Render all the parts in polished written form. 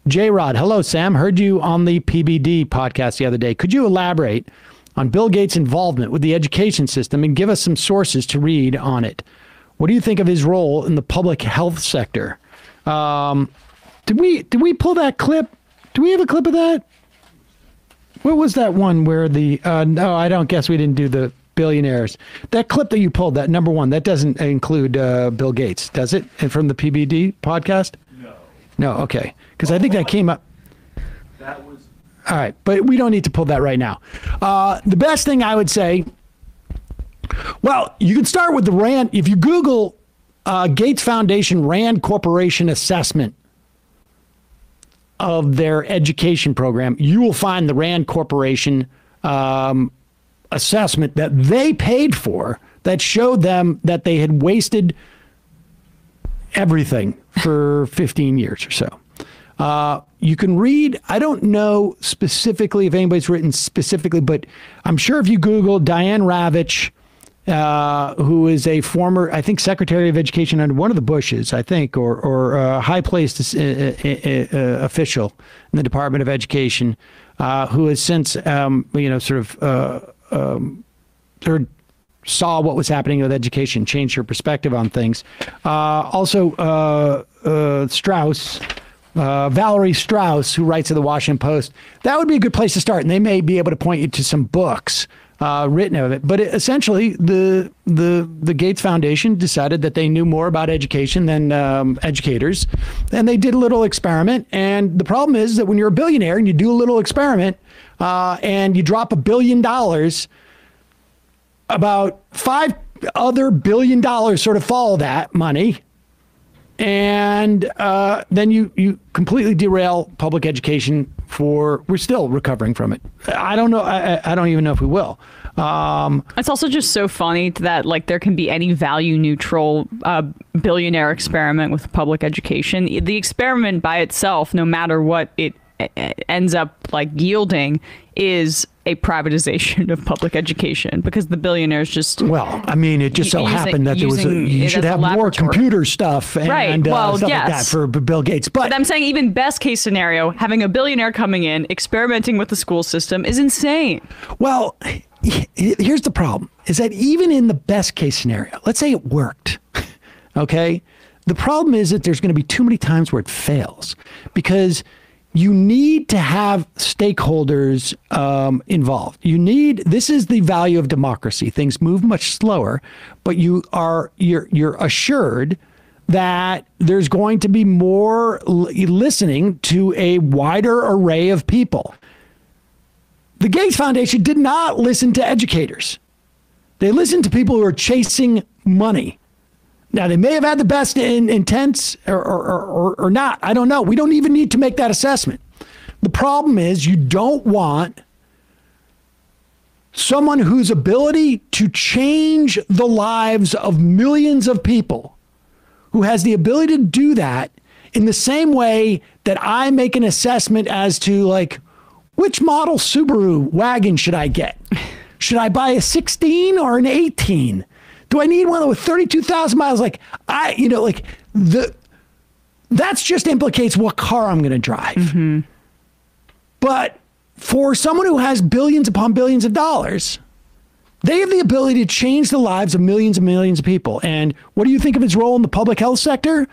J-Rod, hello, Sam. Heard you on the PBD podcast the other day. Could you elaborate on Bill Gates' involvement with the education system and give us some sources to read on it? What do you think of his role in the public health sector? Did we pull that clip? Do we have a clip of that? What was that one where the, no, I don't guess we didn't do the billionaires. That clip that you pulled, that number one, that doesn't include Bill Gates, does it? And from the PBD podcast? No. No, okay. Because I think that came up. That was... All right, but we don't need to pull that right now. The best thing I would say, well, you can start with the Rand. If you Google Gates Foundation Rand Corporation assessment of their education program, you will find the Rand Corporation assessment that they paid for that showed them that they had wasted everything for 15 years or so. You can read, I don't know specifically if anybody's written specifically, but I'm sure if you Google Diane Ravitch, who is a former, I think, Secretary of Education under one of the Bushes, I think, or a high-placed official in the Department of Education, who has since, sort of saw what was happening with education, changed her perspective on things. Also, Strauss, Valerie Strauss, who writes at the Washington Post, that would be a good place to start. And they may be able to point you to some books written of it. But essentially, the Gates Foundation decided that they knew more about education than educators. And they did a little experiment. And the problem is that when you're a billionaire and you do a little experiment and you drop $1 billion, about $5 other $1 billion sort of follow that money. And then you completely derail public education we're still recovering from it. I don't know. I don't even know if we will. It's also just so funny that like there can be any value neutral billionaire experiment with public education. The experiment by itself, no matter what it ends up like yielding, is a privatization of public education because the billionaires just... Well, I mean, it just so happened that there was you should have more computer stuff and stuff like that for Bill Gates. But I'm saying even best case scenario, having a billionaire coming in, experimenting with the school system is insane. Well, here's the problem, is that even in the best case scenario, let's say it worked, okay? The problem is that there's going to be too many times where it fails because you need to have stakeholders involved. This is the value of democracy. Things move much slower, but you're assured that there's going to be more listening to a wider array of people. The Gates Foundation did not listen to educators. They listened to people who are chasing money. Now, they may have had the best intents or not. I don't know. We don't even need to make that assessment. The problem is you don't want someone whose ability to change the lives of millions of people, who has the ability to do that in the same way that I make an assessment as to, like, which model Subaru wagon should I get? Should I buy a 16 or an 18? Do I need one with 32,000 miles? That's just implicates what car I'm going to drive. Mm-hmm. But for someone who has billions upon billions of dollars, they have the ability to change the lives of millions and millions of people. And what do you think of his role in the public health sector?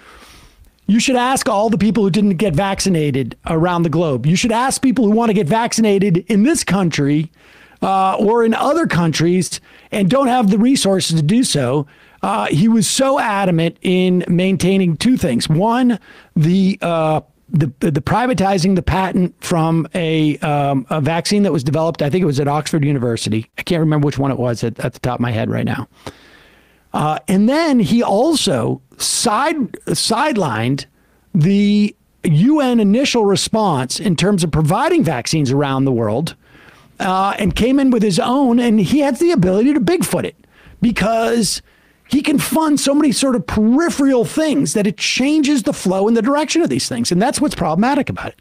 You should ask all the people who didn't get vaccinated around the globe. You should ask people who want to get vaccinated in this country or in other countries and don't have the resources to do so. He was so adamant in maintaining two things. One, the privatizing the patent from a vaccine that was developed, I think it was at Oxford University. I can't remember which one it was at the top of my head right now. And then he also sidelined the UN initial response in terms of providing vaccines around the world and came in with his own, and he has the ability to Bigfoot it because he can fund so many sort of peripheral things that it changes the flow and the direction of these things. And that's what's problematic about it.